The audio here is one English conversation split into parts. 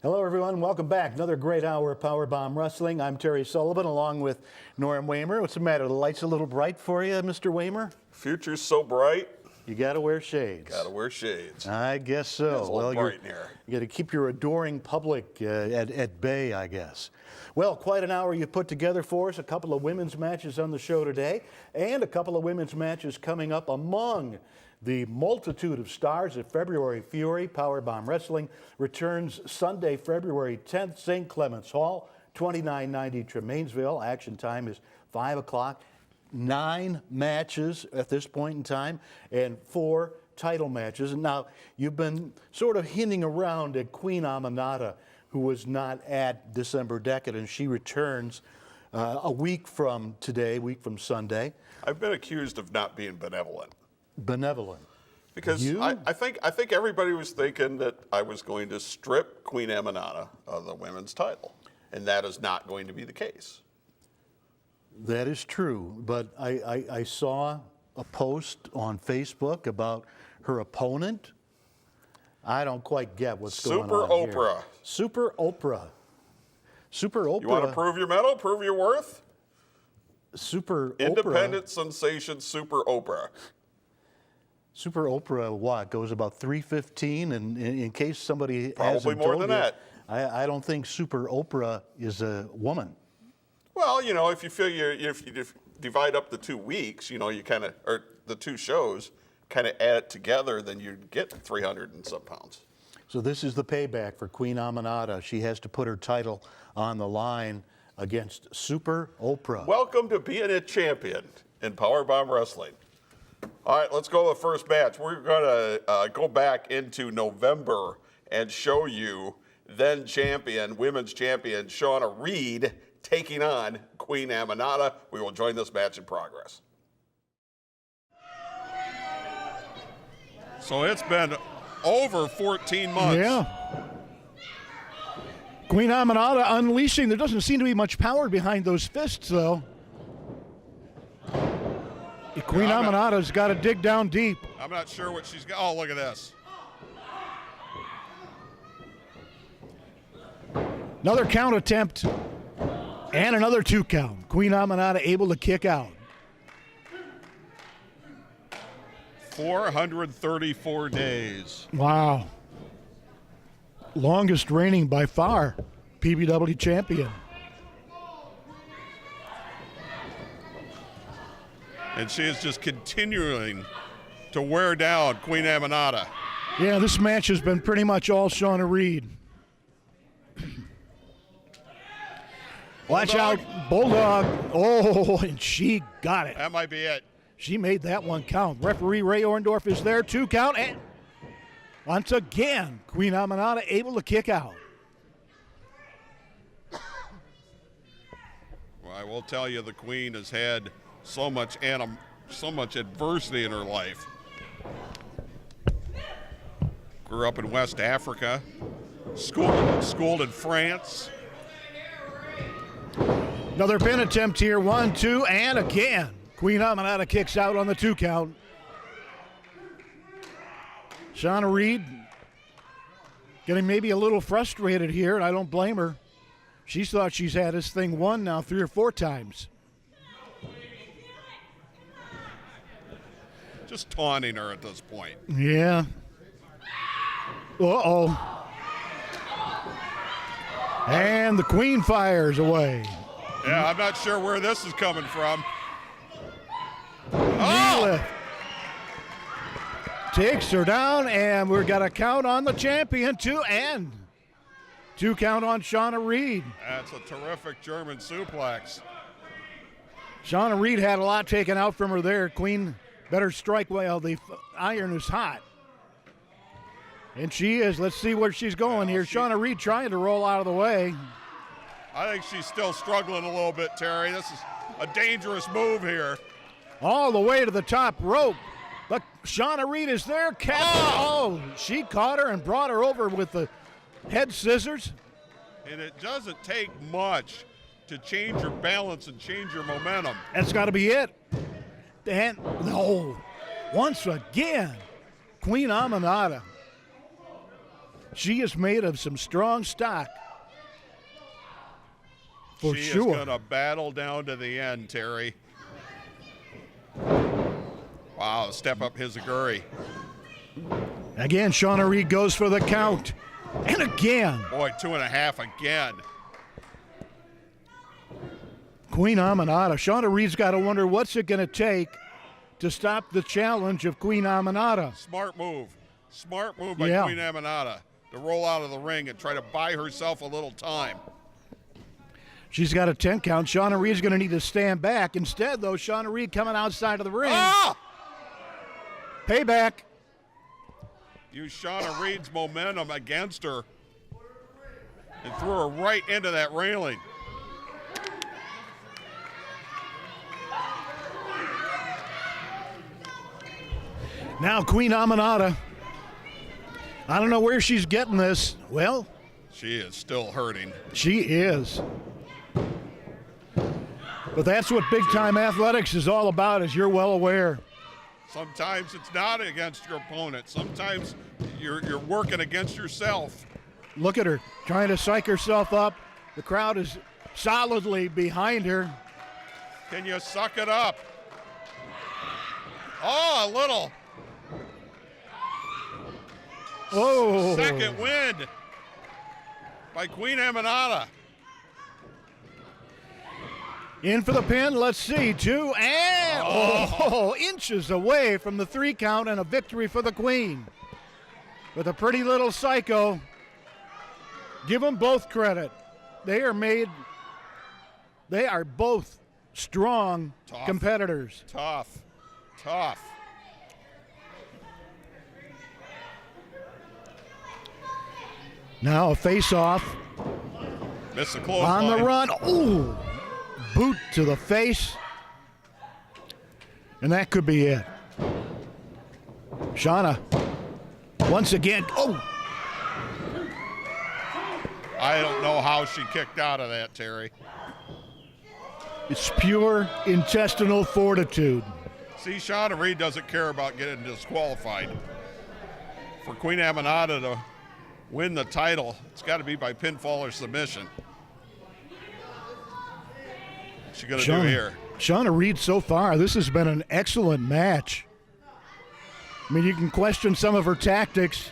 Hello, everyone. Welcome back. Another great hour of PowerBomb Wrestling. I'm Terry Sullivan, along with Norm Wamer. What's the matter? The light's a little bright for you, Mr. Wamer? Future's so bright. You got to wear shades. Got to wear shades. I guess so. It's a little bright in here. You got to keep your adoring public at bay, I guess. Well, quite an hour you put together for us. A couple of women's matches on the show today, and a couple of women's matches coming up among the multitude of stars at February Fury. PowerBomb Wrestling returns Sunday, February 10th, St. Clement's Hall, 2990 Tremainsville. Action time is 5 o'clock. 9 matches at this point in time and 4 title matches. And now you've been sort of hinting around at Queen Aminata, who was not at December Decadence. She returns a week from today, week from Sunday. I've been accused of not being benevolent. Benevolent. Because I think everybody was thinking that I was going to strip Queen Aminata of the women's title, and that is not going to be the case. That is true, but I saw a post on Facebook about her opponent. I don't quite get what's going on here. Super Oprah. Super Oprah. Super Oprah. You want to prove your mettle, prove your worth? Super Independent sensation Super Oprah. Super Oprah, what, goes about 315? And in case somebody Probably hasn't more told than you, that. I don't think Super Oprah is a woman. Well, you know, if you feel if you divide up the 2 weeks, you know, you kind of, or the 2 shows, kind of add it together, then you get 300 and some pounds. So this is the payback for Queen Aminata. She has to put her title on the line against Super Oprah. Welcome to being a champion in PowerBomb Wrestling. All right, let's go to the first match. We're going to go back into November and show you then champion, women's champion, Shauna Reed, taking on Queen Aminata. We will join this match in progress. So it's been over 14 months. Yeah. Queen Aminata unleashing. There doesn't seem to be much power behind those fists, though. Queen Aminata's got to dig down deep. I'm not sure what she's got. Oh, look at this. Another count attempt and another 2 count. Queen Aminata able to kick out. 434 days. Wow. Longest reigning by far PBW champion. And she is just continuing to wear down Queen Aminata. Yeah, this match has been pretty much all Shauna Reed. Watch out, Bulldog. Oh, and she got it. That might be it. She made that one count. Referee Ray Orndorff is there, 2 count, and once again, Queen Aminata able to kick out. Well, I will tell you, the Queen has had so much adversity in her life. Grew up in West Africa, schooled in France. Another pin attempt here, 1, 2, and again. Queen Aminata kicks out on the 2 count. Shauna Reed getting maybe a little frustrated here, and I don't blame her. She's thought she's had this thing won now 3 or 4 times. Just taunting her at this point. Yeah. Uh-oh. And the Queen fires away. Yeah, I'm not sure where this is coming from. Knee lift. Takes her down, and we've got a count on the champion, 2 and 2 count on Shauna Reed. That's a terrific German suplex. Shauna Reed had a lot taken out from her there. Queen better strike while the iron is hot. And she is. Let's see where she's going here. Shauna Reed trying to roll out of the way. I think she's still struggling a little bit, Terry. This is a dangerous move here. All the way to the top rope. But Shauna Reed is there. Oh, she caught her and brought her over with the head scissors. And it doesn't take much to change your balance and change your momentum. That's got to be it. And no, once again, Queen Aminata She is made of some strong stock. For she sure. She is going to battle down to the end, Terry. Wow, step up Hizaguri. Again, Shauna Reed goes for the count. And again. Boy, 2.5 again. Queen Amanada. Shauna Reed's got to wonder what's it going to take to stop the challenge of Queen Amanada. Smart move. Smart move by Queen Amanada to roll out of the ring and try to buy herself a little time. She's got a 10 count. Shauna Reed's going to need to stand back. Instead, though, Shauna Reed coming outside of the ring. Ah! Payback. Use Shauna Reed's momentum against her and threw her right into that railing. Now Queen Amanada. I don't know where she's getting this. Well, she is still hurting. She is. But that's what big-time athletics is all about, as you're well aware. Sometimes it's not against your opponent. Sometimes you're working against yourself. Look at her, trying to psych herself up. The crowd is solidly behind her. Can you suck it up? Oh, a little. Oh. Second win by Queen Amanada. In for the pin, let's see, 2 and inches away from the 3 count and a victory for the Queen. With a pretty little psycho. Give them both credit. They are both strong competitors. Tough. Now a face-off. Miss the close on line. the run. Ooh. Boot to the face. And that could be it. Shauna, once again. Oh! I don't know how she kicked out of that, Terry. It's pure intestinal fortitude. See, Shauna Reed doesn't care about getting disqualified. For Queen Amanada to win the title, it's got to be by pinfall or submission. What's she going to do here? Shauna Reed, so far, this has been an excellent match. I mean, you can question some of her tactics.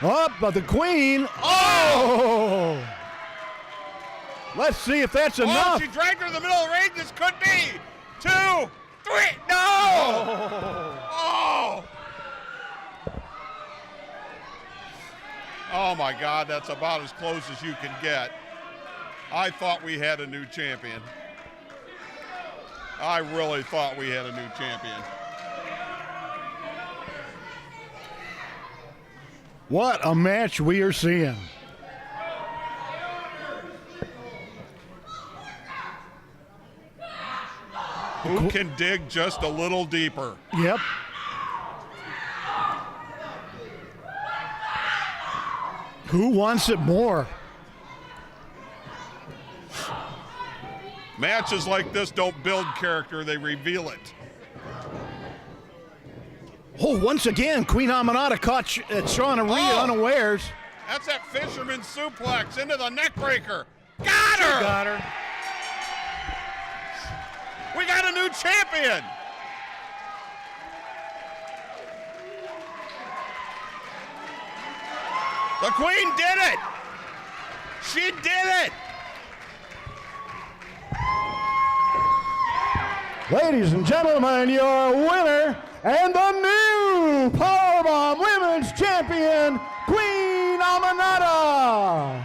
Up, but the Queen. Oh! Let's see if that's enough. Oh, she dragged her in the middle of the ring. This could be 2, 3. No! Oh! Oh, my God. That's about as close as you can get. I thought we had a new champion. I really thought we had a new champion. What a match we are seeing. Who can dig just a little deeper? Yep. Who wants it more? Matches like this don't build character, they reveal it. Oh, once again, Queen Amanada caught Shauna Reed unawares. That's that fisherman suplex into the neck breaker. Got her! She got her. We got a new champion! The Queen did it! She did it! Ladies and gentlemen, your winner and the new PowerBomb Women's Champion, Queen Amanada.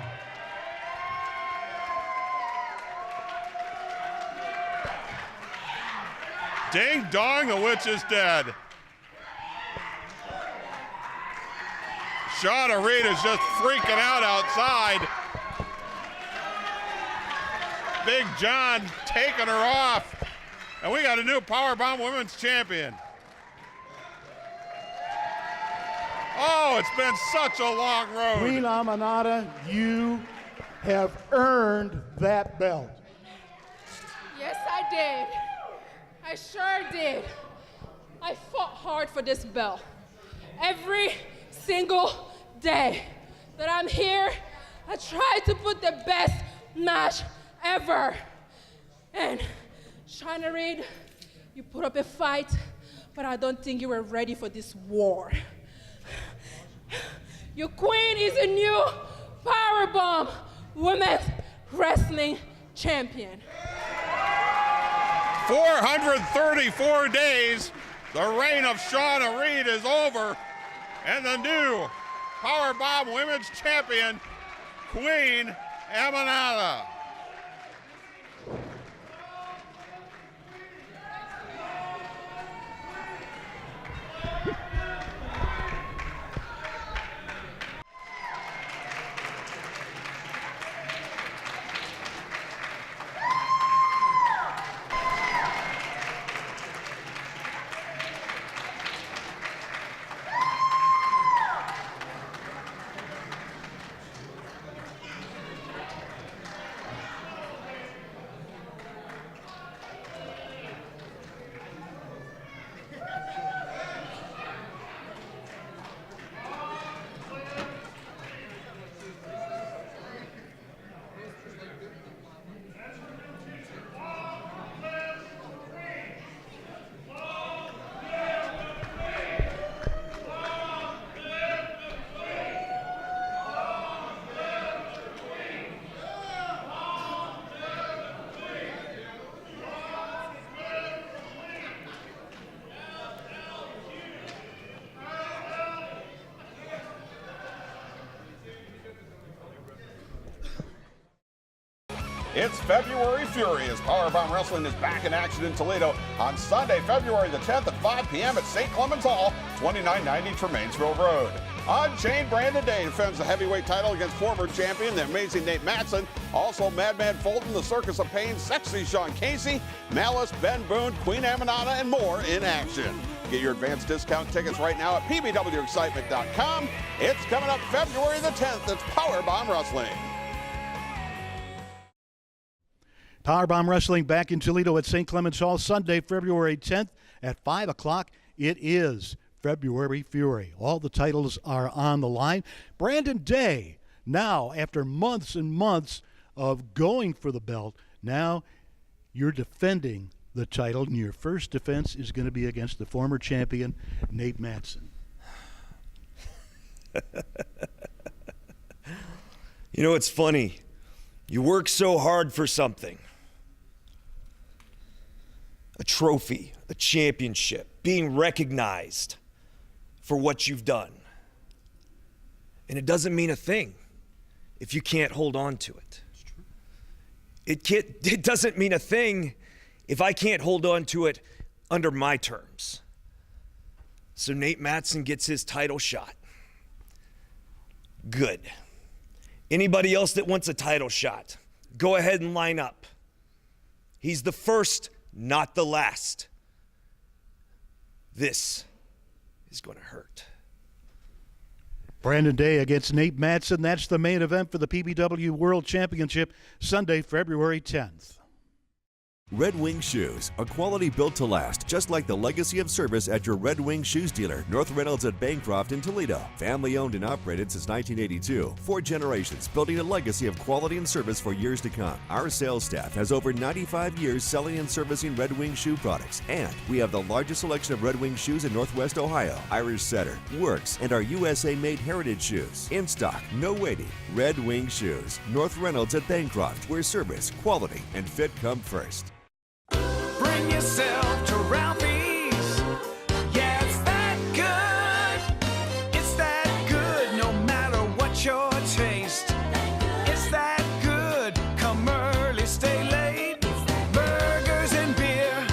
Ding dong, the witch is dead. Shauna Reed is just freaking out outside. Big John taking her off. And we got a new PowerBomb Women's Champion. Oh, it's been such a long road. Queen Amanada, you have earned that belt. Yes, I did. I sure did. I fought hard for this belt. Every single day that I'm here. I tried to put the best match ever. And Shauna Reed, you put up a fight, but I don't think you were ready for this war. Your queen is a new PowerBomb Women's Wrestling Champion. 434 days, the reign of Shauna Reed is over, and the new PowerBomb Women's Champion, Queen Aminata. It's February Fury as PowerBomb Wrestling is back in action in Toledo on Sunday, February the 10th at 5 p.m. at St. Clement's Hall, 2990 Tremainsville Road. Unchained Brandon Day defends the heavyweight title against former champion, the amazing Nate Matson. Also, Madman Fulton, the Circus of Pain, Sexy Sean Casey, Malice, Ben Boone, Queen Aminata, and more in action. Get your advanced discount tickets right now at pbwexcitement.com. It's coming up February the 10th. It's PowerBomb Wrestling. PowerBomb Wrestling back in Toledo at St. Clement's Hall Sunday, February 10th at 5 o'clock. It is February Fury. All the titles are on the line. Brandon Day, now after months and months of going for the belt, now you're defending the title, and your first defense is going to be against the former champion, Nate Matson. You know, it's funny. You work so hard for something. A trophy, a championship, being recognized for what you've done. And it doesn't mean a thing if you can't hold on to it. It doesn't mean a thing if I can't hold on to it under my terms. So Nate Matson gets his title shot. Good. Anybody else that wants a title shot, go ahead and line up. He's the first, not the last. This is going to hurt. Brandon Day against Nate Matson. That's the main event for the PBW World Championship, Sunday, February 10th. Red Wing Shoes, a quality built to last, just like the legacy of service at your Red Wing Shoes dealer, North Reynolds at Bancroft in Toledo. Family owned and operated since 1982. 4 generations, building a legacy of quality and service for years to come. Our sales staff has over 95 years selling and servicing Red Wing shoe products, and we have the largest selection of Red Wing shoes in Northwest Ohio. Irish Setter, Works, and our USA-made heritage shoes. In stock, no waiting. Red Wing Shoes, North Reynolds at Bancroft, where service, quality, and fit come first. Bring yourself to Ralphie's. Yeah, it's that good. It's that good no matter what your taste. It's that good. Come early, stay late. Burgers and beer,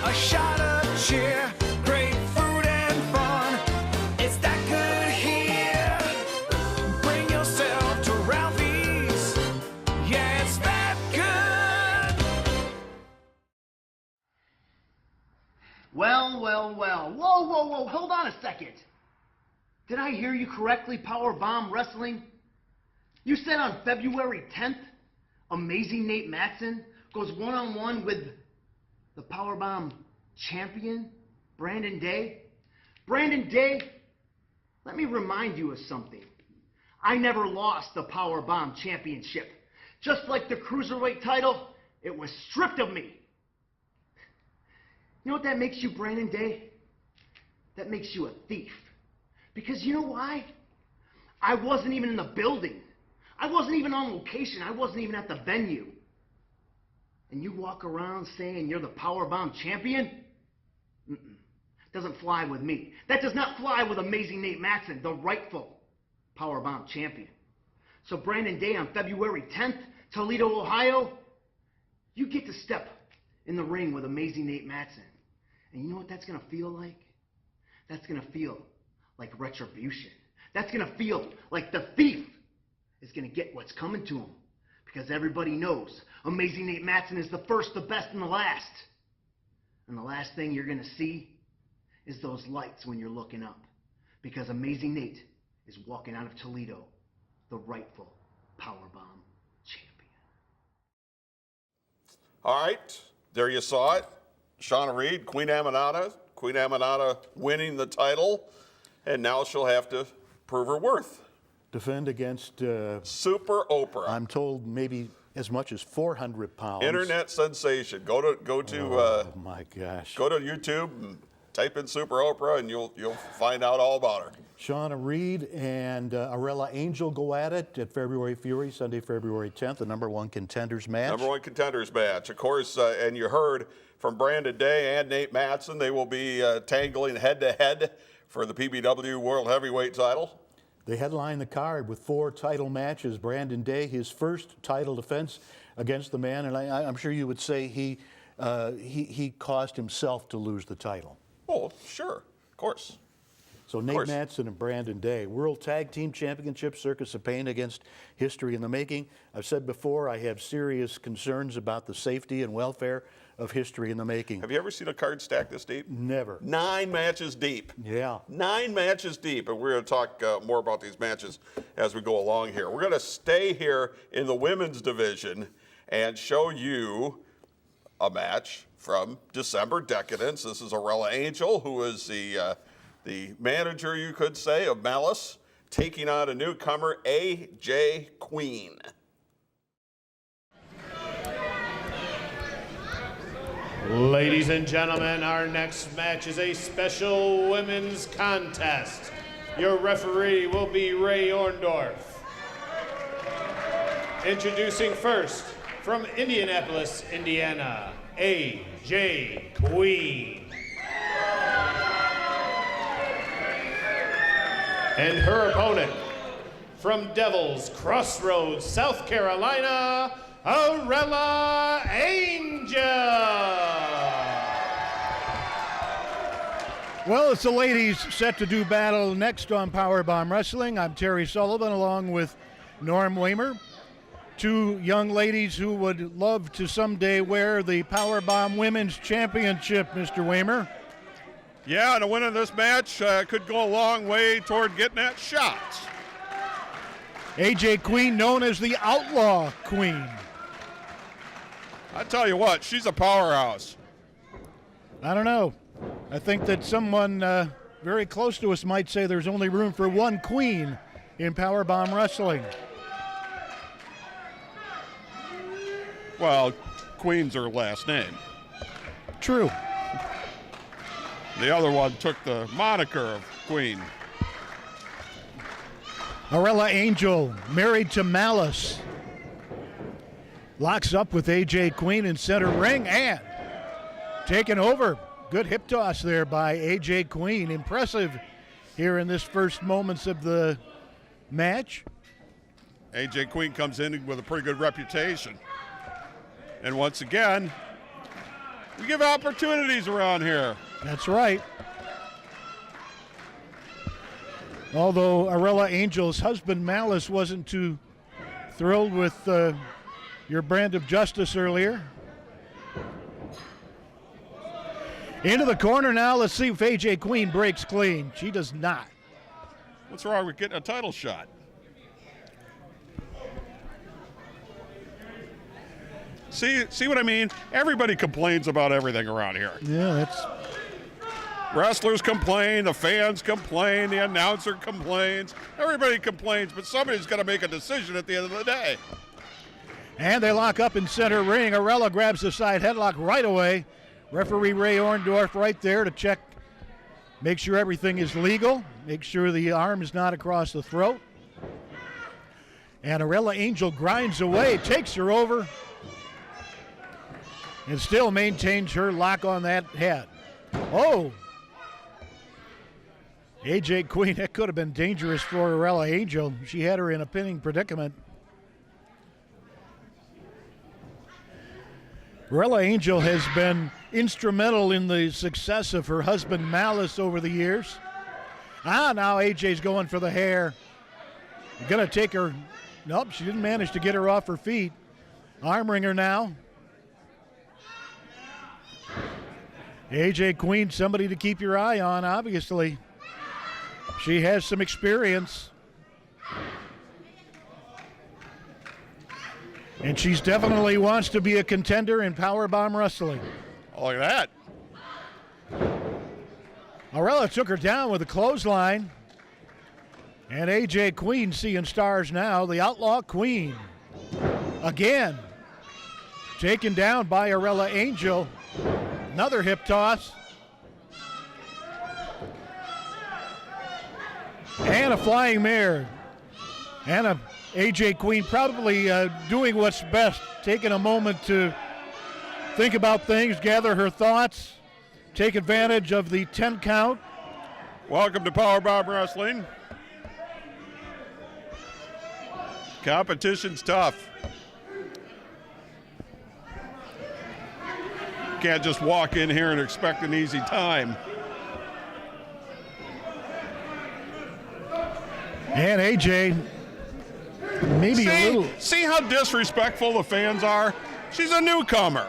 a shot of cheer. Great food and fun. It's that good here. Bring yourself to Ralphie's. Yeah, it's that good. Well, well, well. Whoa, whoa, whoa. Hold on a second. Did I hear you correctly, PowerBomb Wrestling? You said on February 10th, amazing Nate Matson goes one-on-one with the PowerBomb champion, Brandon Day? Brandon Day, let me remind you of something. I never lost the PowerBomb Championship. Just like the Cruiserweight title, it was stripped of me. You know what that makes you, Brandon Day? That makes you a thief. Because you know why? I wasn't even in the building. I wasn't even on location. I wasn't even at the venue. And you walk around saying you're the PowerBomb champion? Doesn't fly with me. That does not fly with Amazing Nate Matson, the rightful PowerBomb champion. So Brandon Day on February 10th, Toledo, Ohio, you get to step in the ring with Amazing Nate Matson. And you know what that's going to feel like? That's going to feel like retribution. That's going to feel like the thief is going to get what's coming to him. Because everybody knows Amazing Nate Matson is the first, the best, and the last. And the last thing you're going to see is those lights when you're looking up. Because Amazing Nate is walking out of Toledo, the rightful PowerBomb champion. All right, there you saw it. Shauna Reed, Queen Aminata winning the title, and now she'll have to prove her worth. Defend against, Super Oprah. I'm told, maybe as much as 400 pounds. Internet sensation. Go to Oh, my gosh. go to YouTube and type in Super Oprah, and you'll find out all about her. Shauna Reed and Arella Angel go at it at February Fury, Sunday, February 10th, the #1 contenders match. #1 contenders match. Of course, and you heard from Brandon Day and Nate Matson, they will be tangling head-to-head for the PBW World Heavyweight title. They headline the card with 4 title matches. Brandon Day, his first title defense against the man, and I'm sure you would say he caused himself to lose the title. Oh, sure, of course. So Nate Matson and Brandon Day, World Tag Team Championship, Circus of Pain against history in the making. I've said before, I have serious concerns about the safety and welfare of history in the making. Have you ever seen a card stack this deep? Never. 9 matches deep. Yeah. 9 matches deep, and we're going to talk more about these matches as we go along here. We're going to stay here in the women's division and show you a match from December Decadence. This is Arella Angel, who is the manager, you could say, of Malice, taking on a newcomer, AJ Queen. Ladies and gentlemen, our next match is a special women's contest. Your referee will be Ray Orndorff. Introducing first, from Indianapolis, Indiana, AJ Queen. And her opponent, from Devil's Crossroads, South Carolina, Arella Angel. Well, it's the ladies set to do battle next on PowerBomb Wrestling. I'm Terry Sullivan along with Norm Wamer. 2 young ladies who would love to someday wear the PowerBomb Women's Championship, Mr. Wamer. Yeah, and a win in this match could go a long way toward getting that shot. AJ Queen, known as the Outlaw Queen. I tell you what, she's a powerhouse. I don't know. I think that someone very close to us might say there's only room for one queen in PowerBomb Wrestling. Well, Queen's her last name. True. The other one took the moniker of Queen. Arella Angel, married to Malice, locks up with AJ Queen in center ring and taken over. Good hip toss there by AJ Queen. Impressive here in this first moments of the match. AJ Queen comes in with a pretty good reputation. And once again, we give opportunities around here. That's right. Although Arella Angel's husband Malice wasn't too thrilled with your brand of justice earlier. Into the corner now. Let's see if AJ Queen breaks clean. She does not. What's wrong with getting a title shot? See what I mean? Everybody complains about everything around here. Yeah, Wrestlers complain, the fans complain, the announcer complains, everybody complains, but somebody's got to make a decision at the end of the day. And they lock up in center ring. Arella grabs the side headlock right away. Referee Ray Orndorff right there to check, make sure everything is legal, make sure the arm is not across the throat. And Arella Angel grinds away, takes her over, and still maintains her lock on that head. Oh! AJ Queen, that could have been dangerous for Arella Angel. She had her in a pinning predicament. Arella Angel has been instrumental in the success of her husband Malice over the years. Now AJ's going for the hair. Gonna take her. Nope, she didn't manage to get her off her feet. Arm wringer now. AJ Queen, somebody to keep your eye on, obviously. She has some experience. And she's definitely wants to be a contender in PowerBomb Wrestling. Oh, look at that. Arella took her down with a clothesline. And AJ Queen seeing stars now, the Outlaw Queen. Again, taken down by Arella Angel. Another hip toss. And a flying mare. And a AJ Queen probably doing what's best, taking a moment to think about things, gather her thoughts, take advantage of the 10 count. Welcome to PowerBomb Wrestling. Competition's tough. Can't just walk in here and expect an easy time. And AJ, maybe a little. See how disrespectful the fans are? She's a newcomer.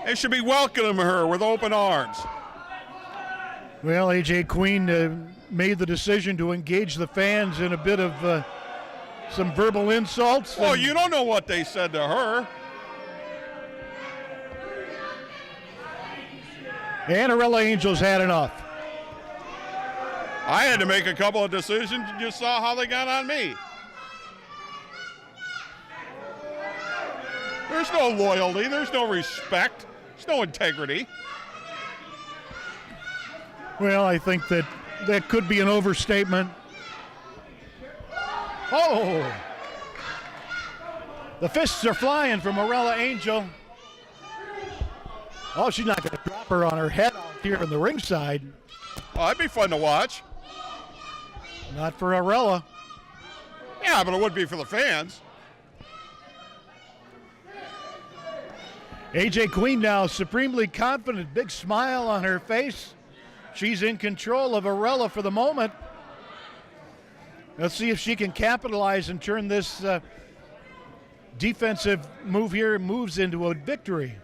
They should be welcoming her with open arms. Well, AJ Queen made the decision to engage the fans in a bit of some verbal insults. Well, you don't know what they said to her. And Arella Angel's had enough. I had to make a couple of decisions. You just saw how they got on me. There's no loyalty. There's no respect. There's no integrity. Well, I think that could be an overstatement. Oh! The fists are flying from Arella Angel. Oh, she's not going to drop her on her head out here in the ringside. Oh, that'd be fun to watch. Not for Arella. Yeah, but it would be for the fans. AJ Queen now supremely confident, big smile on her face. She's in control of Arella for the moment. Let's see if she can capitalize and turn this defensive move here moves into a victory.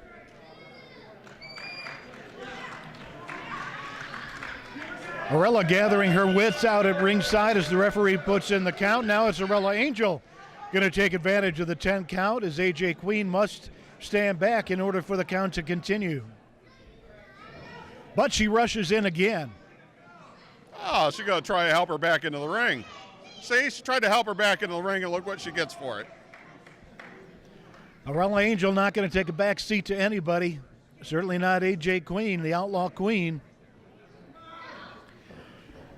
Arella gathering her wits out at ringside as the referee puts in the count. Now it's Arella Angel going to take advantage of the 10 count as AJ Queen must stand back in order for the count to continue. But she rushes in again. Oh, she's going to try to help her back into the ring. See, she tried to help her back into the ring, and look what she gets for it. Arella Angel not going to take a back seat to anybody. Certainly not AJ Queen, the Outlaw Queen.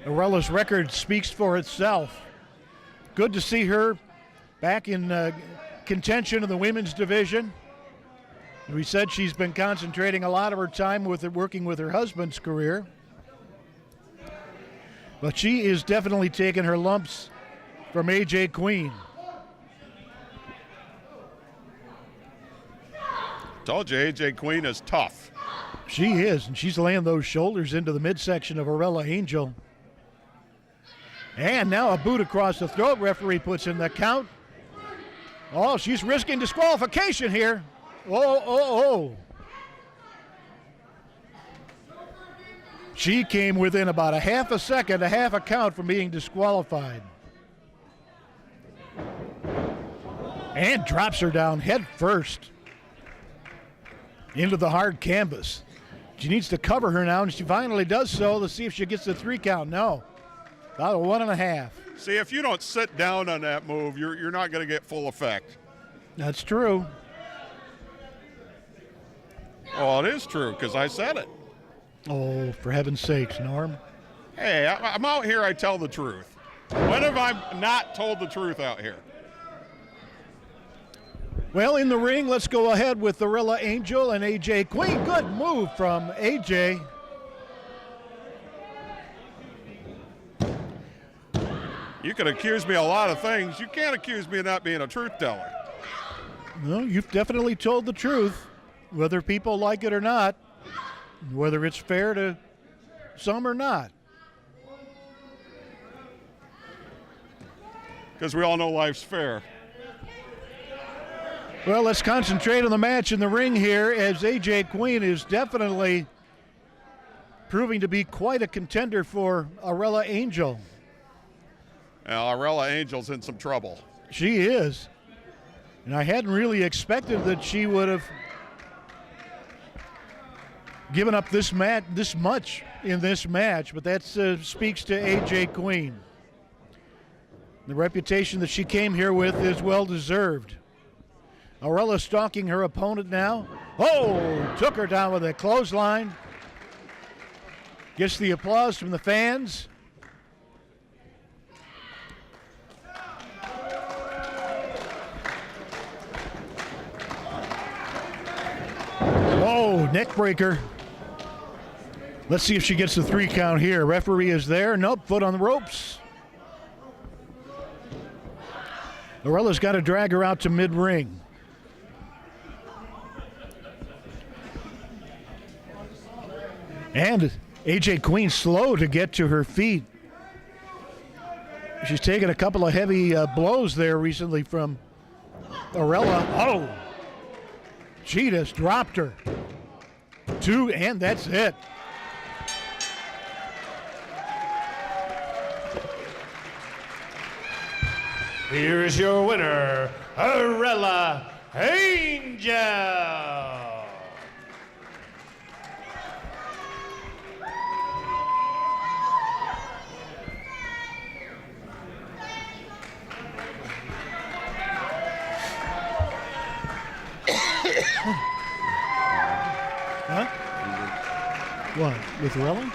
Arella's record speaks for itself. Good to see her back in contention in the women's division. We said she's been concentrating a lot of her time with working with her husband's career. But she is definitely taking her lumps from AJ Queen. Told you AJ Queen is tough. She is, and she's laying those shoulders into the midsection of Arella Angel. And now a boot across the throat. Referee puts in the count. Oh, she's risking disqualification here. Oh. She came within about a half a second, a half a count from being disqualified. And drops her down head first into the hard canvas. She needs to cover her now, and she finally does so. Let's see if she gets the 3 count. No. About a 1.5. See, if you don't sit down on that move, you're not going to get full effect. That's true. Well, it is true because I said it. Oh, for heaven's sakes, Norm. Hey, I'm out here, I tell the truth. When have I not told the truth out here? Well, in the ring, let's go ahead with Therella Angel and AJ Queen. Good move from AJ. You can accuse me of a lot of things. You can't accuse me of not being a truth teller. No, you've definitely told the truth, whether people like it or not, whether it's fair to some or not. Because we all know life's fair. Well, let's concentrate on the match in the ring here, as AJ Queen is definitely proving to be quite a contender for Therella Angel. Now, Therella Angel's in some trouble. She is. And I hadn't really expected that she would have given up this much in this match, but that speaks to AJ Queen. The reputation that she came here with is well deserved. Therella stalking her opponent now. Oh, took her down with a clothesline. Gets the applause from the fans. Oh, neck breaker. Let's see if she gets the 3 count here. Referee is there. Nope, foot on the ropes. Therella's got to drag her out to mid-ring. And AJ Queen slow to get to her feet. She's taken a couple of heavy blows there recently from Therella. Oh, she just dropped her. 2, and that's it. Here's your winner, Therella Angel. Huh? What, with Therella?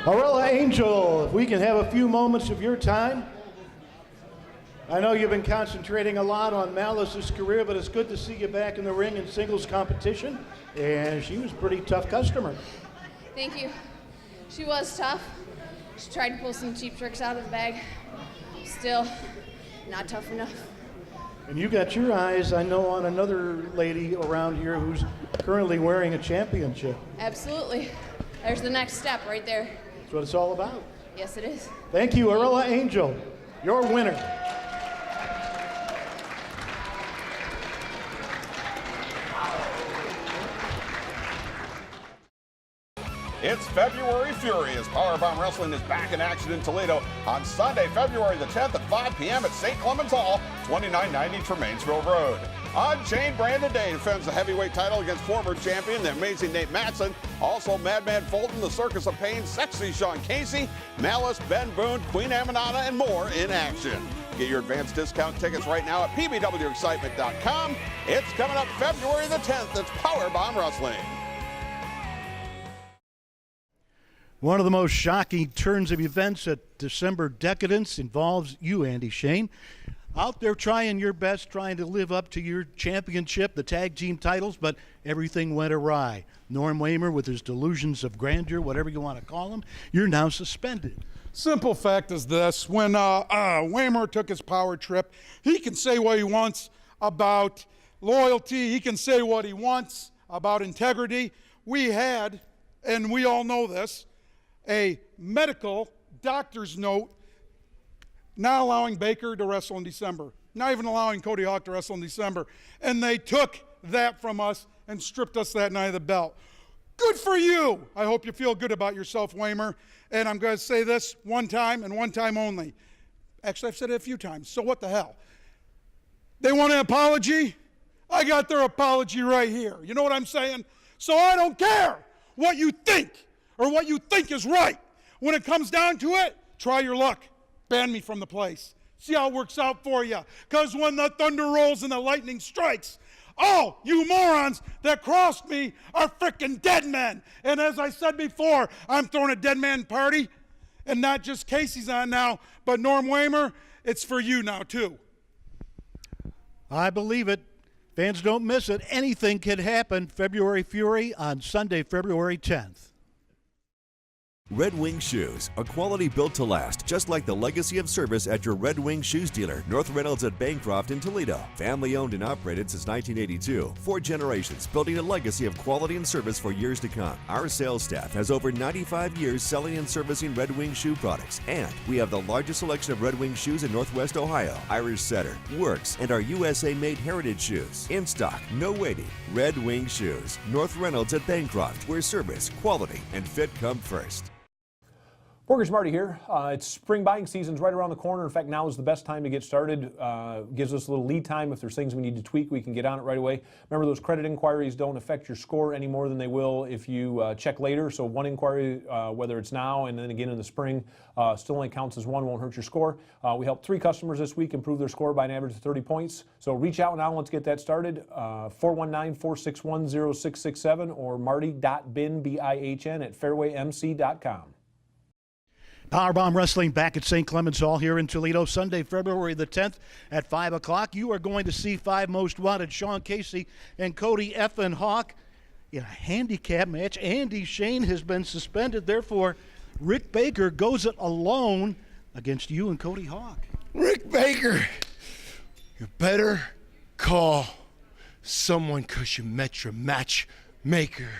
Therella Angel, if we can have a few moments of your time. I know you've been concentrating a lot on Malice's career, but it's good to see you back in the ring in singles competition. And she was a pretty tough customer. Thank you. She was tough. She tried to pull some cheap tricks out of the bag. Still, not tough enough. And you got your eyes, I know, on another lady around here who's currently wearing a championship. Absolutely. There's the next step right there. That's what it's all about. Yes, it is. Thank you, Therella Angel, your winner. It's February Fury as PowerBomb Wrestling is back in action in Toledo on Sunday, February the 10th at 5 p.m. at St. Clement's Hall, 2990 Tremainsville Road. Unchained Brandon Day defends the heavyweight title against former champion, the amazing Nate Matson. Also, Madman Fulton, the Circus of Pain, Sexy Sean Casey, Malice, Ben Boone, Queen Amanada, and more in action. Get your advanced discount tickets right now at pbwexcitement.com. It's coming up February the 10th. It's PowerBomb Wrestling. One of the most shocking turns of events at December Decadence involves you, Andy Shane. Out there trying your best, trying to live up to your championship, the tag team titles, but everything went awry. Norm Wamer, with his delusions of grandeur, whatever you want to call him, you're now suspended. Simple fact is this: when Wamer took his power trip, he can say what he wants about loyalty. He can say what he wants about integrity. We had, and we all know this, a medical doctor's note not allowing Baker to wrestle in December, not even allowing Cody Hawk to wrestle in December. And they took that from us and stripped us that night of the belt. Good for you. I hope you feel good about yourself, Wamer. And I'm going to say this one time and one time only. Actually, I've said it a few times, so what the hell? They want an apology? I got their apology right here. You know what I'm saying? So I don't care what you think or what you think is right. When it comes down to it, try your luck. Ban me from the place. See how it works out for you. Because when the thunder rolls and the lightning strikes, all you morons that crossed me are frickin' dead men. And as I said before, I'm throwing a dead man party. And not just Casey's on now, but Norm Wamer, it's for you now too. I believe it. Fans, don't miss it. Anything could happen. February Fury on Sunday, February 10th. Red Wing Shoes, a quality built to last, just like the legacy of service at your Red Wing Shoes dealer, North Reynolds at Bancroft in Toledo. Family owned and operated since 1982. 4 generations, building a legacy of quality and service for years to come. Our sales staff has over 95 years selling and servicing Red Wing shoe products, and we have the largest selection of Red Wing shoes in Northwest Ohio. Irish Setter, Works, and our USA-made heritage shoes. In stock, no waiting. Red Wing Shoes, North Reynolds at Bancroft, where service, quality, and fit come first. Mortgage Marty here. It's spring buying season's right around the corner. In fact, now is the best time to get started. Gives us a little lead time. If there's things we need to tweak, we can get on it right away. Remember, those credit inquiries don't affect your score any more than they will if you check later. So one inquiry, whether it's now and then again in the spring, still only counts as one, won't hurt your score. We helped 3 customers this week improve their score by an average of 30 points. So reach out now. Let's get that started. 419-461-0667 or marty.bin, B-I-H-N, at fairwaymc.com. PowerBomb Wrestling back at St. Clement's Hall here in Toledo, Sunday, February the 10th at 5 o'clock. You are going to see 5 Most Wanted, Sean Casey and Cody Effin Hawk in a handicap match. Andy Shane has been suspended. Therefore, Rick Baker goes it alone against you and Cody Hawk. Rick Baker, you better call someone because you met your matchmaker.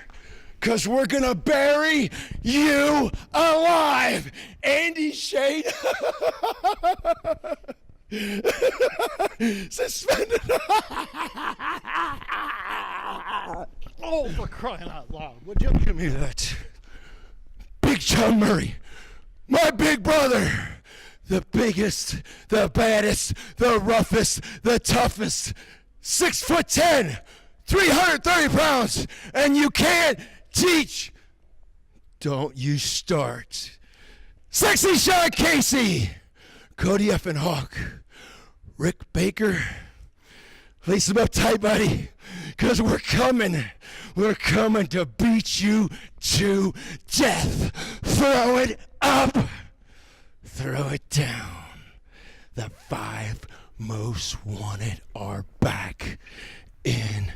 Because we're going to bury you alive, Andy Shane. Suspended. Oh, for crying out loud. Would you give me that? Big John Murray, my big brother. The biggest, the baddest, the roughest, the toughest. 6'10", 330 pounds. And you can't teach. Don't you start. Sexy Sean Casey, Cody Effin Hawk, Rick Baker. Lace him up tight, buddy, because we're coming. We're coming to beat you to death. Throw it up. Throw it down. The 5 Most Wanted are back in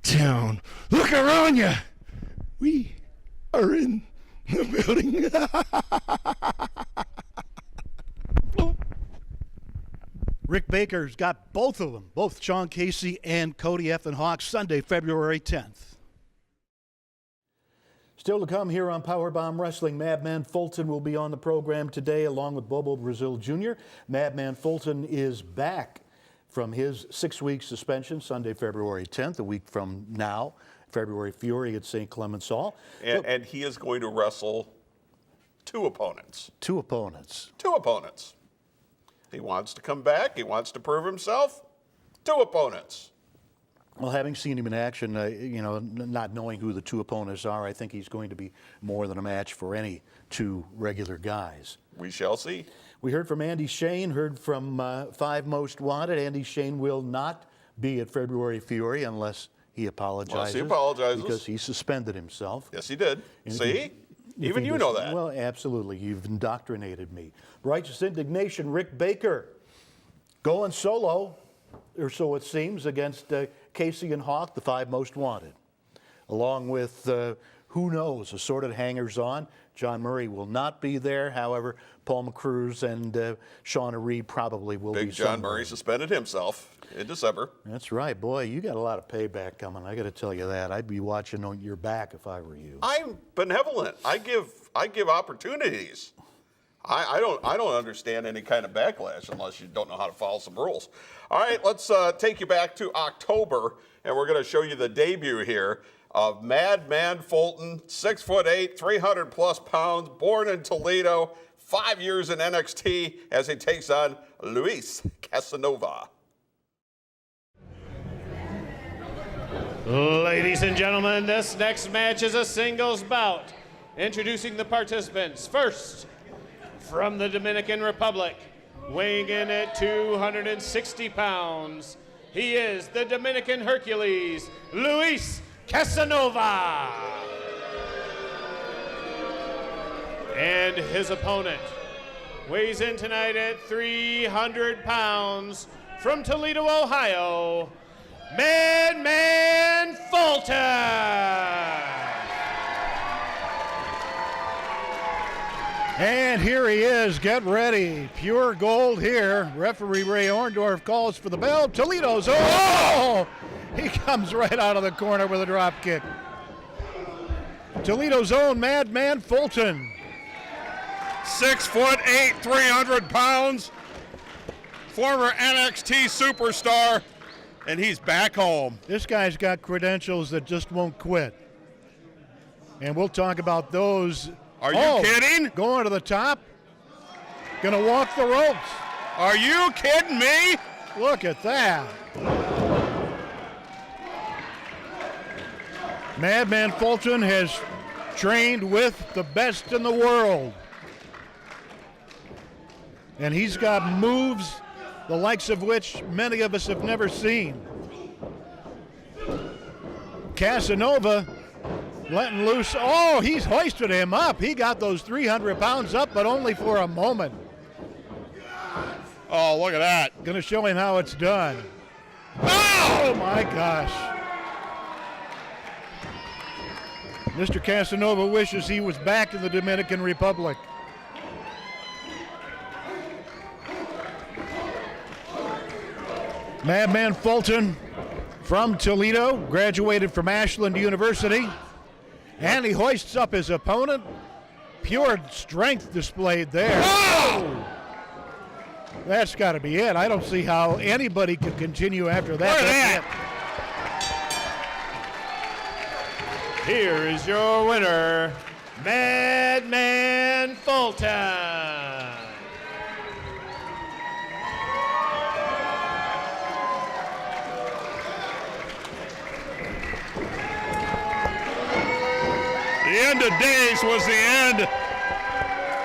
town. Look around you. We are in the building. Rick Baker's got both of them, both Sean Casey and Cody Effin Hawk, Sunday, February 10th. Still to come here on PowerBomb Wrestling, Madman Fulton will be on the program today along with Bobo Brazil Jr. Madman Fulton is back from his 6-week suspension, Sunday, February 10th, a week from now. February Fury at St. Clement's Hall. And he is going to wrestle 2 opponents. 2 opponents. 2 opponents. He wants to come back. He wants to prove himself. 2 opponents. Well, having seen him in action, not knowing who the 2 opponents are, I think he's going to be more than a match for any 2 regular guys. We shall see. We heard from Andy Shane, heard from 5 Most Wanted. Andy Shane will not be at February Fury unless he apologizes. Unless he apologizes. Because he suspended himself. Yes, he did. See? Even you know that. Well, absolutely. You've indoctrinated me. Righteous Indignation, Rick Baker going solo, or so it seems, against Casey and Hawk, the 5 Most Wanted. Along with, who knows, assorted hangers-on. John Murray will not be there. However, Paul McCruz and Shauna Reed probably will be. Big John Murray suspended himself in December. That's right. Boy, you got a lot of payback coming. I got to tell you that. I'd be watching on your back if I were you. I'm benevolent. I give opportunities. I don't understand any kind of backlash unless you don't know how to follow some rules. All right, let's take you back to October, and we're going to show you the debut here of Madman Fulton, 6'8", 300+ pounds, born in Toledo, 5 years in NXT as he takes on Luis Casanova. Ladies and gentlemen, this next match is a singles bout. Introducing the participants. First, from the Dominican Republic, weighing in at 260 pounds, he is the Dominican Hercules, Luis Casanova. And his opponent weighs in tonight at 300 pounds from Toledo, Ohio, Madman Fulton. And here he is. Get ready. Pure gold here. Referee Ray Orndorff calls for the bell. Toledo's. Oh! He comes right out of the corner with a drop kick. Toledo's own Madman Fulton. 6'8", 300 pounds. Former NXT superstar, and he's back home. This guy's got credentials that just won't quit. And we'll talk about those. Are you kidding? Going to the top. Gonna walk the ropes. Are you kidding me? Look at that. Madman Fulton has trained with the best in the world. And he's got moves the likes of which many of us have never seen. Casanova letting loose. Oh, he's hoisted him up. He got those 300 pounds up, but only for a moment. Oh, look at that. Going to show him how it's done. Oh, my gosh. Mr. Casanova wishes he was back in the Dominican Republic. Madman Fulton from Toledo, graduated from Ashland University, and he hoists up his opponent. Pure strength displayed there. Oh! That's got to be it. I don't see how anybody could continue after that. Here is your winner, Madman Fulton. The end of days was the end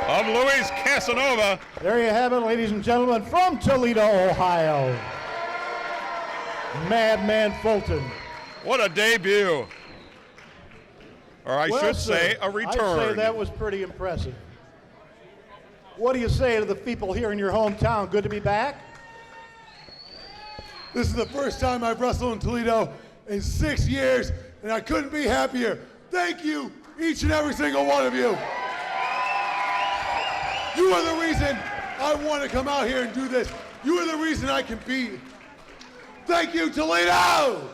of Luis Casanova. There you have it, ladies and gentlemen, from Toledo, Ohio, Madman Fulton. What a debut. Or I Well, should sir, say a return. I'd say that was pretty impressive. What do you say to the people here in your hometown? Good to be back? This is the first time I've wrestled in Toledo in 6 years, and I couldn't be happier. Thank you, each and every single one of you. You are the reason I want to come out here and do this. You are the reason I compete. Thank you, Toledo!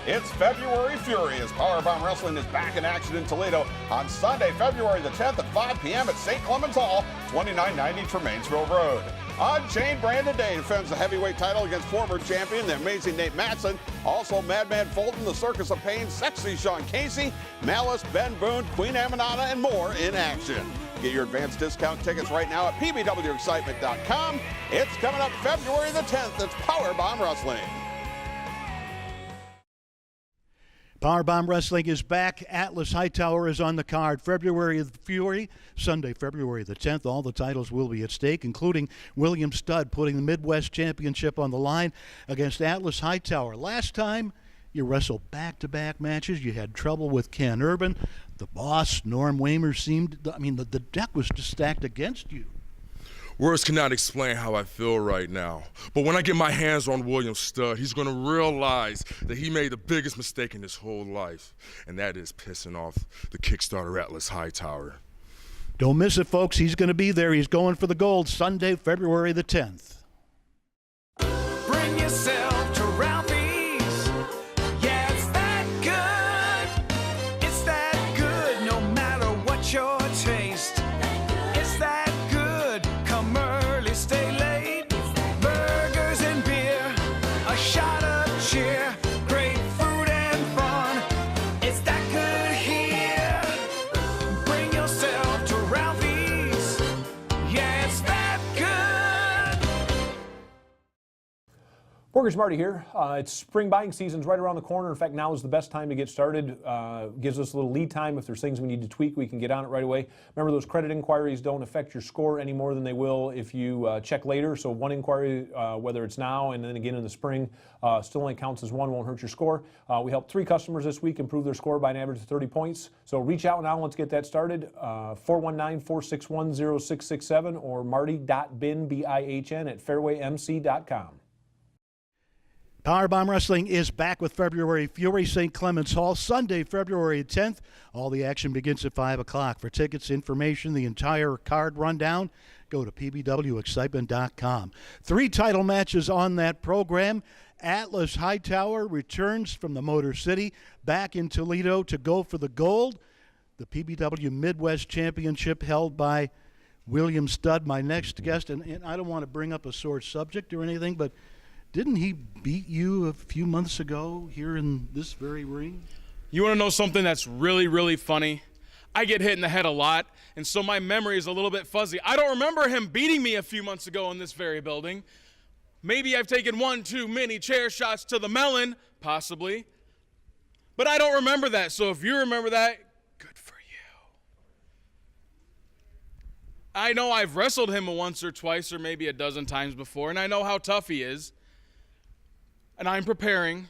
It's February Fury as PowerBomb Wrestling is back in action in Toledo on Sunday, February the 10th at 5 p.m. at St. Clement's Hall, 2990 Tremainsville Road. Unchained Brandon Day defends the heavyweight title against former champion, the amazing Nate Matson. Also, Madman Fulton, the Circus of Pain, Sexy Sean Casey, Malice, Ben Boone, Queen Amanada, and more in action. Get your advanced discount tickets right now at pbwexcitement.com. It's coming up February the 10th. It's PowerBomb Wrestling. PowerBomb Wrestling is back. Atlas Hightower is on the card. February the Fury, Sunday, February the 10th. All the titles will be at stake, including William Studd putting the Midwest Championship on the line against Atlas Hightower. Last time you wrestled back-to-back matches, you had trouble with Ken Urban. The boss, Norm Wamer, seemed, the deck was just stacked against you. Words cannot explain how I feel right now. But when I get my hands on William Studd, he's going to realize that he made the biggest mistake in his whole life, and that is pissing off the Kickstarter Atlas Hightower. Don't miss it, folks. He's going to be there. He's going for the gold Sunday, February the 10th. Bring yourself to Ralphie's. Yeah, it's that good. It's that good no matter what your taste. It's that good. Come early, stay late. Burgers and beer. A shot of cheer. Great food and fun. It's that good here. Bring yourself to Ralphie's. Yeah, it's that good. Mortgage Marty here. It's spring buying season's right around the corner. In fact, now is the best time to get started. Gives us a little lead time. If there's things we need to tweak, we can get on it right away. Remember, those credit inquiries don't affect your score any more than they will if you check later. So one inquiry, whether it's now and then again in the spring, still only counts as one, won't hurt your score. We helped 3 customers this week improve their score by an average of 30 points. So reach out now. Let's get that started. 419-461-0667 or marty.bin, B-I-H-N, at fairwaymc.com. PowerBomb Wrestling is back with February Fury, St. Clement's Hall, Sunday, February 10th. All the action begins at 5 o'clock. For tickets, information, the entire card rundown, go to pbwexcitement.com. 3 title matches on that program. Atlas Hightower returns from the Motor City back in Toledo to go for the gold. The PBW Midwest Championship held by William Studd, my next guest. And I don't want to bring up a sore subject or anything, but didn't he beat you a few months ago here in this very ring? You want to know something that's really, really funny? I get hit in the head a lot, and so my memory is a little bit fuzzy. I don't remember him beating me a few months ago in this very building. Maybe I've taken 1 too many chair shots to the melon, possibly. But I don't remember that, so if you remember that, good for you. I know I've wrestled him once or twice or maybe a dozen times before, and I know how tough he is. And I'm preparing,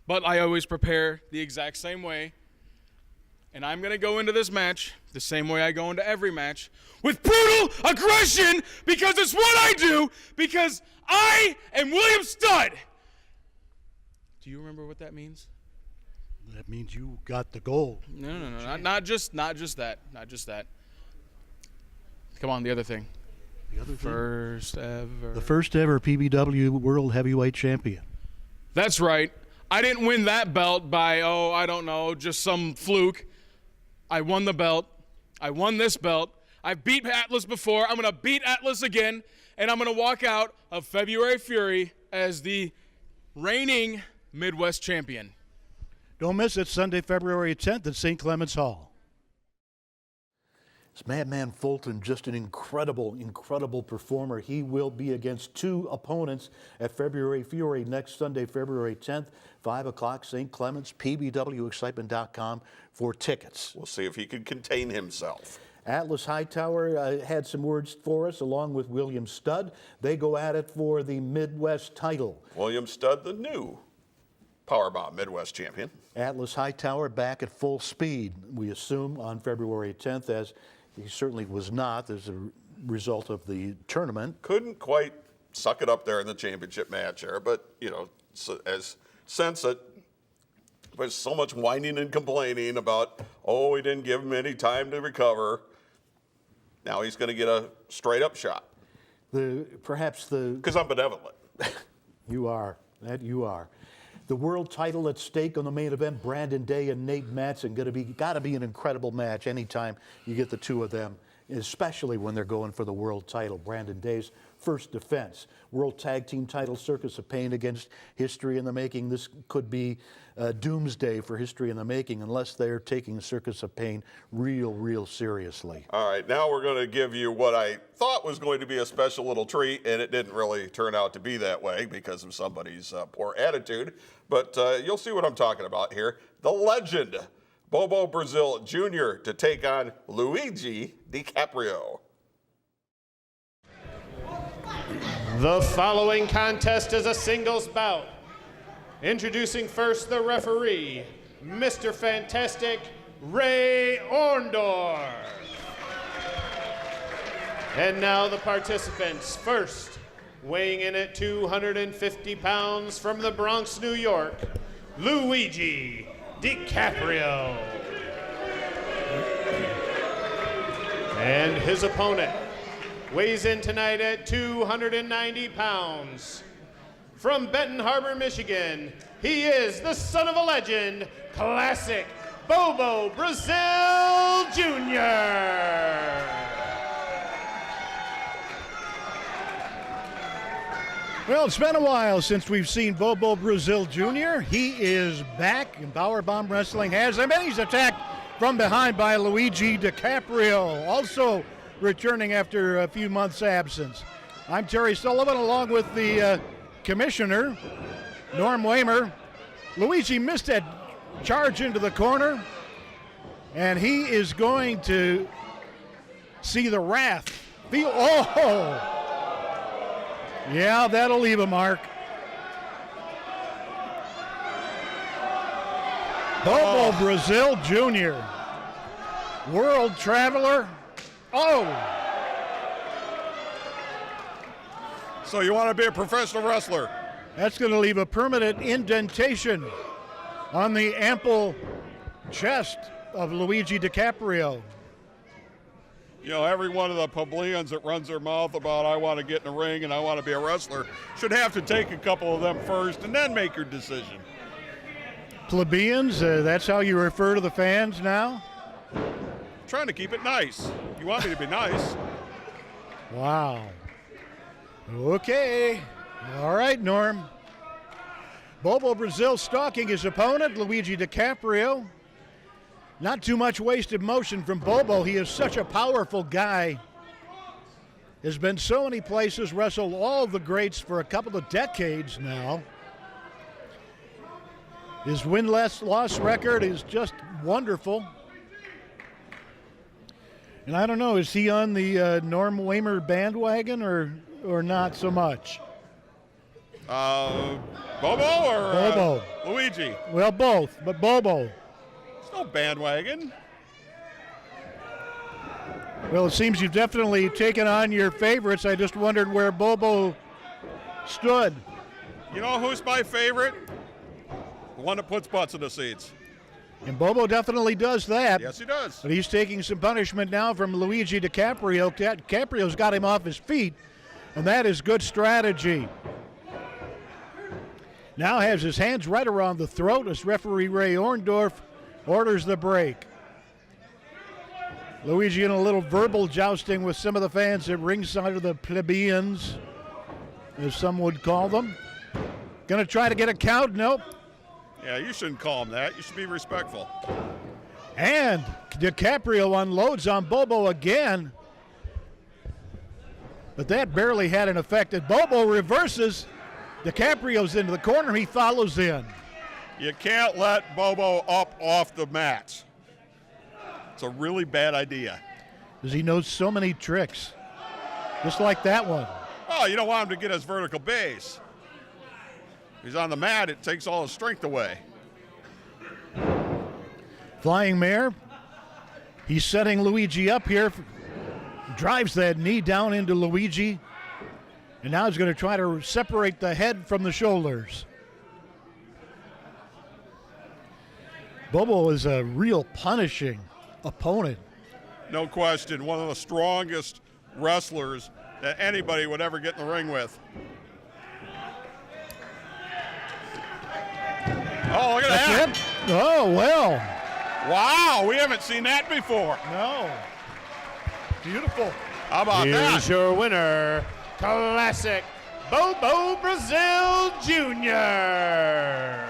but I always prepare the exact same way. And I'm going to go into this match the same way I go into every match, with brutal aggression, because it's what I do, because I am William Studd. Do you remember what that means? That means you got the gold. No, not just that. Come on, the other thing. The other First ever. The first ever PBW World Heavyweight Champion. That's right. I didn't win that belt by, I don't know, just some fluke. I won the belt. I won this belt. I've beat Atlas before. I'm going to beat Atlas again. And I'm going to walk out of February Fury as the reigning Midwest champion. Don't miss it, Sunday, February 10th at St. Clement's Hall. It's Madman Fulton, just an incredible, incredible performer. He will be against 2 opponents at February Fury next Sunday, February 10th, 5 o'clock, St. Clement's, pbwexcitement.com for tickets. We'll see if he can contain himself. Atlas Hightower had some words for us, along with William Studd. They go at it for the Midwest title. William Studd, the new PowerBomb Midwest champion. Atlas Hightower back at full speed, we assume, on February 10th, as he certainly was not as a result of the tournament. Couldn't quite suck it up there in the championship match there, but, since it was so much whining and complaining about, we didn't give him any time to recover. Now he's going to get a straight-up shot. Because I'm benevolent. You are. That you are. The world title at stake on the main event, Brandon Day and Nate Matson. Got to be an incredible match anytime you get the 2 of them, especially when they're going for the world title. Brandon Day's first defense. World Tag Team title, Circus of Pain against History in the Making. This could be doomsday for History in the Making unless they're taking Circus of Pain real seriously. All right, now we're going to give you what I thought was going to be a special little treat, and it didn't really turn out to be that way because of somebody's poor attitude. But you'll see what I'm talking about here. The legend, Bobo Brazil Jr., to take on Luigi DiCaprio. The following contest is a singles bout. Introducing first the referee, Mr. Fantastic Ray Orndorff. And now the participants. First, weighing in at 250 pounds from the Bronx, New York, Luigi DiCaprio. And his opponent weighs in tonight at 290 pounds. From Benton Harbor, Michigan, he is the son of a legend, Classic Bobo Brazil Jr. Well, it's been a while since we've seen Bobo Brazil Jr. He is back, and PowerBomb Wrestling has him, and he's attacked from behind by Luigi DiCaprio, also returning after a few months' absence. I'm Terry Sullivan, along with the commissioner, Norm Wamer. Luigi missed that charge into the corner, and he is going to see the wrath. Yeah, that'll leave a mark. Bobo Brazil Jr., world traveler. So you want to be a professional wrestler? That's going to leave a permanent indentation on the ample chest of Luigi DiCaprio. You know, every one of the plebeians that runs their mouth about I want to get in the ring and I want to be a wrestler should have to take a couple of them first and then make your decision. Plebeians, that's how you refer to the fans now? I'm trying to keep it nice. You want me to be nice. Wow. Okay. All right, Norm. Bobo Brazil stalking his opponent, Luigi DiCaprio. Not too much wasted motion from Bobo. He is such a powerful guy. Has been so many places, wrestled all the greats for a couple of decades now. His win-loss record is just wonderful. And I don't know, is he on the Norm Wamer bandwagon or not so much? Bobo or Bobo. Luigi? Well, both, but Bobo. It's no bandwagon. Well, it seems you've definitely taken on your favorites. I just wondered where Bobo stood. You know who's my favorite? The one that puts butts in the seats. And Bobo definitely does that. Yes, he does. But he's taking some punishment now from Luigi DiCaprio. DiCaprio's got him off his feet, and that is good strategy. Now has his hands right around the throat as referee Ray Orndorff orders the break. Luigi in a little verbal jousting with some of the fans at ringside, of the plebeians, as some would call them. Gonna try to get a count? Nope. Yeah, you shouldn't call him that. You should be respectful. And DiCaprio unloads on Bobo again. But that barely had an effect. And Bobo reverses. DiCaprio's into the corner. He follows in. You can't let Bobo up off the mats. It's a really bad idea. Because he knows so many tricks. Just like that one. Oh, you don't want him to get his vertical base. He's on the mat, it takes all his strength away. Flying mare. He's setting Luigi up here. Drives that knee down into Luigi. And now he's going to try to separate the head from the shoulders. Bobo is a real punishing opponent. No question, one of the strongest wrestlers that anybody would ever get in the ring with. Oh, look at that. It? Oh, well. Wow, we haven't seen that before. No. Beautiful. How about that? Here's your winner, Classic Bobo Brazil Jr.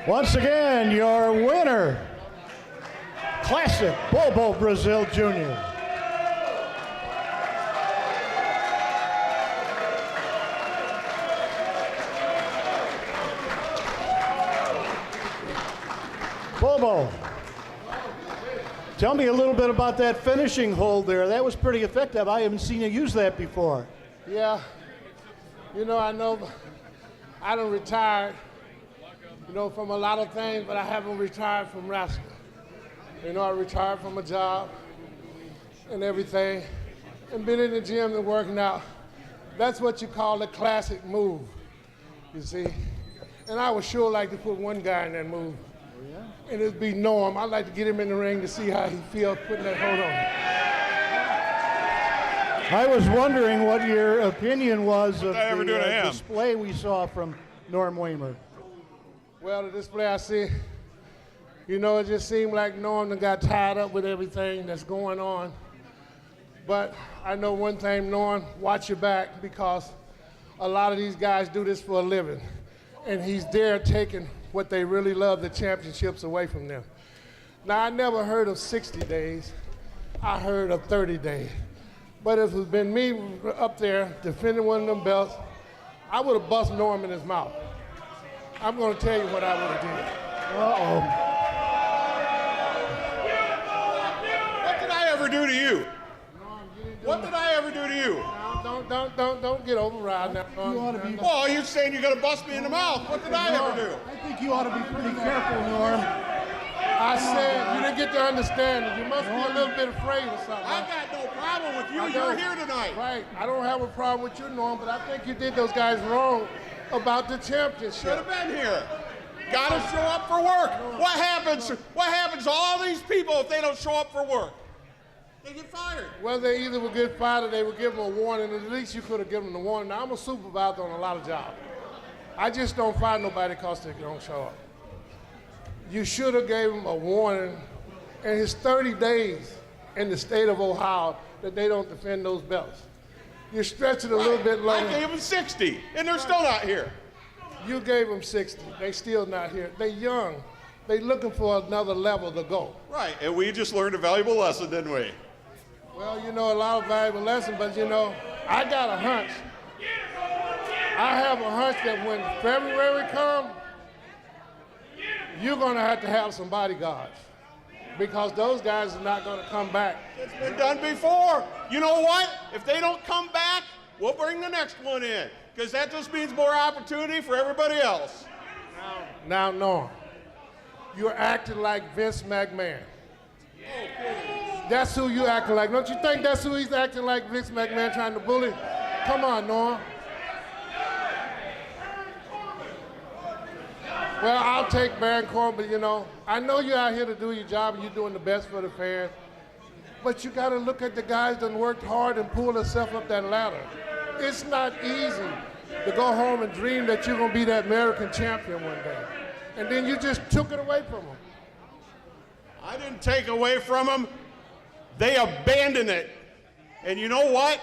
Once again, your winner, Classic Bobo Brazil Jr. Bobo, tell me a little bit about that finishing hold there. That was pretty effective. I haven't seen you use that before. Yeah, you know, I done retired, you know, from a lot of things, but I haven't retired from wrestling. You know, I retired from a job and everything, and been in the gym and working out. That's what you call a classic move, you see. And I would sure like to put one guy in that move. Oh, yeah? And it'd be Norm. I'd like to get him in the ring to see how he feels putting that hold on. I was wondering what your opinion was of the him? display we saw from Norm Wamer. Well, the display I see, you know, it just seemed like Norm got tied up with everything that's going on. But I know one thing, Norm, watch your back, because a lot of these guys do this for a living. And he's there taking what they really love, the championships, away from them. Now, I never heard of 60 days. I heard of 30 days. But if it had been me up there defending one of them belts, I would have bust Norm in his mouth. I'm going to tell you what I would have did. Uh-oh. What did I ever do to you? What did I ever do to you? Don't get override now. You ought to be. Well, you're saying you're going to bust me in the mouth. What did I ever do? I think you ought to be pretty careful, Norm. I said, you didn't get to understand it. You must be a little bit afraid or something. I got no problem with you. You're here tonight. Right. I don't have a problem with you, Norm, but I think you did those guys wrong about the championship. Should have been here. Got to show up for work. What happens? What happens to all these people if they don't show up for work? They get fired. Well, they either would get fired or they would give them a warning, and at least you could have given them the warning. Now, I'm a supervisor on a lot of jobs. I just don't fire nobody because they don't show up. You should have gave him a warning, and his 30 days in the state of Ohio that they don't defend those belts. You stretch it a little bit longer. I gave them 60, and they're still not here. You gave them 60. They still not here. They young. They looking for another level to go. Right, and we just learned a valuable lesson, didn't we? Well, you know, a lot of valuable lessons, but you know, I got a hunch. I have a hunch that when February comes, you're going to have some bodyguards, because those guys are not going to come back. It's been done before. You know what? If they don't come back, we'll bring the next one in, because that just means more opportunity for everybody else. Now, Norm, you're acting like Vince McMahon. That's who you acting like. Don't you think that's who he's acting like, Vince McMahon, trying to bully? Come on, Norm. Well, I'll take Baron Corbin, but you know, I know you're out here to do your job and you're doing the best for the fans, but you got to look at the guys that worked hard and pulled themselves up that ladder. It's not easy to go home and dream that you're going to be that American champion one day, and then you just took it away from them. I didn't take away from them. They abandoned it. And you know what?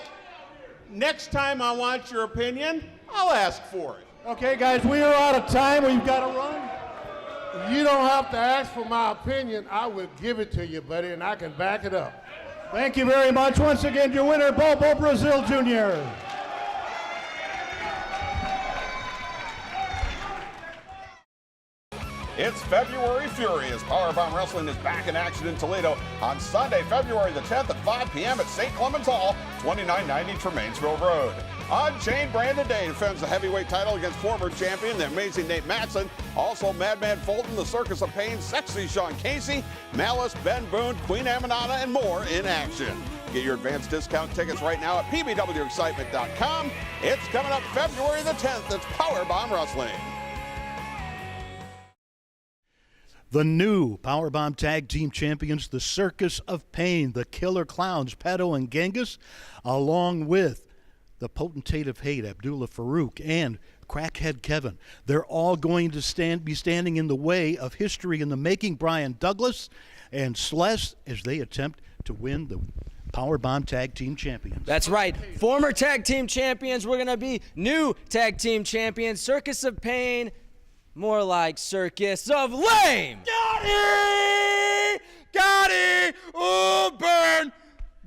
Next time I want your opinion, I'll ask for it. Okay, guys, we are out of time. We've got to run. You don't have to ask for my opinion. I will give it to you, buddy, and I can back it up. Thank you very much. Once again, your winner, Bobo Brazil Jr. It's February Fury as PowerBomb Wrestling is back in action in Toledo on Sunday, February the 10th at 5 p.m. at St. Clement's Hall, 2990 Tremainsville Road. Unchained Brandon Day defends the heavyweight title against former champion, the amazing Nate Matson. Also, Madman Fulton, the Circus of Pain, Sexy Sean Casey, Malice, Ben Boone, Queen Amanada, and more in action. Get your advanced discount tickets right now at pbwexcitement.com. It's coming up February the 10th. It's PowerBomb Wrestling. The new PowerBomb Tag Team Champions, the Circus of Pain, the Killer Clowns, Pedo and Genghis, along with the Potentate of Hate, Abdullah Farouk, and Crackhead Kevin. They're all going to be standing in the way of history in the making, Brian Douglas and Celeste, as they attempt to win the PowerBomb Tag Team Champions. That's right. Former Tag Team Champions, we're going to be new Tag Team Champions. Circus of Pain, more like Circus of Lame. Got it! Got it! Oh, burn!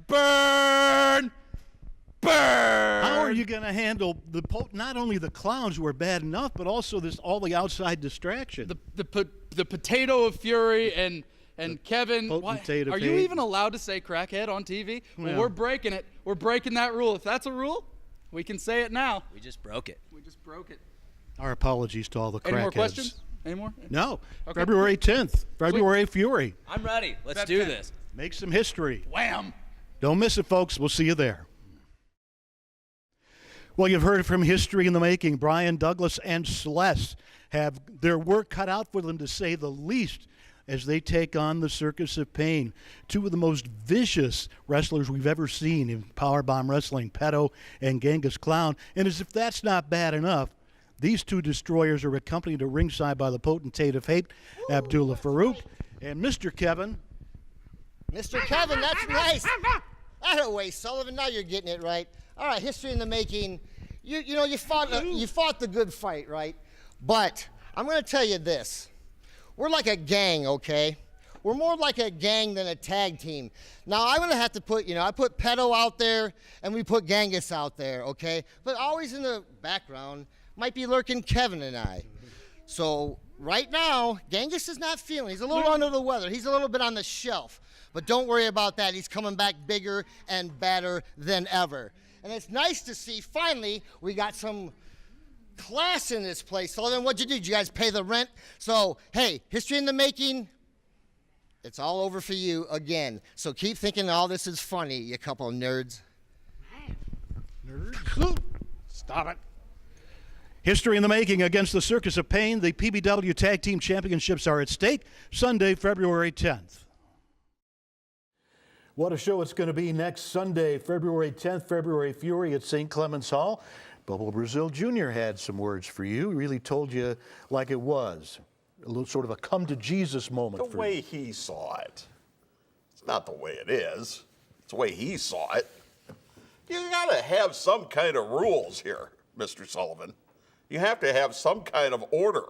Burn! Burn! How are you going to handle not only the clowns who are bad enough, but also all the outside distraction? The potato of fury and Kevin. Potentate of Are you hate. even allowed to say crackhead on TV? Well, Well. we're breaking it. We're breaking that rule. If that's a rule, we can say it now. We just broke it. We just broke it. Our apologies to all the crackheads. Any more questions? Any more? No. Okay. February 10th, February Fury. I'm ready. Let's do this. Make some history. Wham! Don't miss it, folks. We'll see you there. Well, you've heard from history in the making. Brian Douglas and Celeste have their work cut out for them, to say the least, as they take on the Circus of Pain. Two of the most vicious wrestlers we've ever seen in PowerBomb Wrestling, Pedo and Genghis Clown. And as if that's not bad enough, these two destroyers are accompanied at ringside by the Potentate of Hate, Abdullah Farouk, and Mr. Kevin. Mr. Kevin, that's nice. Anyway, Sullivan, now you're getting it right. All right, history in the making. You fought the good fight, right? But I'm going to tell you this. We're like a gang, okay? We're more like a gang than a tag team. Now, I'm going to have to put, I put Pedo out there, and we put Genghis out there, okay? But always in the background might be lurking Kevin and I. So right now, Genghis is not feeling. He's a little under the weather. He's a little bit on the shelf. But don't worry about that. He's coming back bigger and better than ever. And it's nice to see, finally, we got some class in this place. So then what'd you do? Did you guys pay the rent? So, hey, history in the making, it's all over for you again. So keep thinking all this is funny, you couple of nerds. Nerds. Stop it. History in the making against the Circus of Pain. The PBW Tag Team Championships are at stake Sunday, February 10th. What a show it's going to be next Sunday, February 10th, February Fury at St. Clement's Hall. Bubble Brazil Jr. had some words for you. He really told you like it was. A little sort of a come to Jesus moment. The way he saw it. It's not the way it is. It's the way he saw it. You got to have some kind of rules here, Mr. Sullivan. You have to have some kind of order.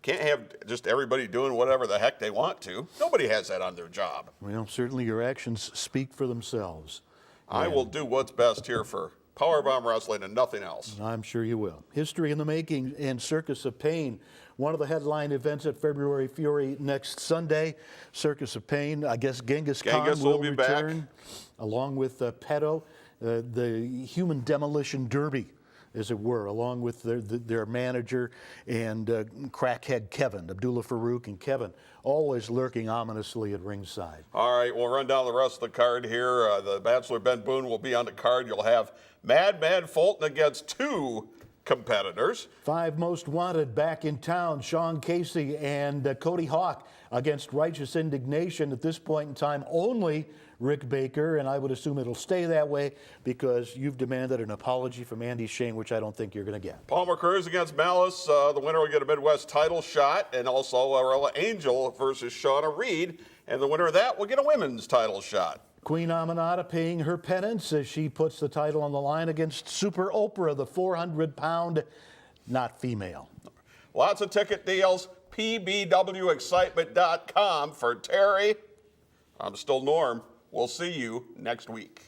Can't have just everybody doing whatever the heck they want to. Nobody has that on their job. Well, certainly your actions speak for themselves. I will do what's best here for PowerBomb Wrestling and nothing else. I'm sure you will. History in the making and Circus of Pain. One of the headline events at February Fury next Sunday. Circus of Pain. I guess Genghis Khan will be return, back. Along with Pedo, the Human Demolition Derby, as it were, along with their manager and crackhead Kevin, Abdullah Farouk and Kevin, always lurking ominously at ringside. All right, we'll run down the rest of the card here. The Bachelor Ben Boone will be on the card. You'll have Madman Fulton against two competitors. 5 Most Wanted back in town. Sean Casey and Cody Hawk against Righteous Indignation. At this point in time, only Rick Baker, and I would assume it'll stay that way because you've demanded an apology from Andy Shane, which I don't think you're going to get. Palmer Cruz against Malice. The winner will get a Midwest title shot, and also Arella Angel versus Shauna Reed, and the winner of that will get a women's title shot. Queen Aminata paying her penance as she puts the title on the line against Super Oprah, the 400-pound, not female. Lots of ticket deals. PBWExcitement.com for Terry. I'm still Norm. We'll see you next week.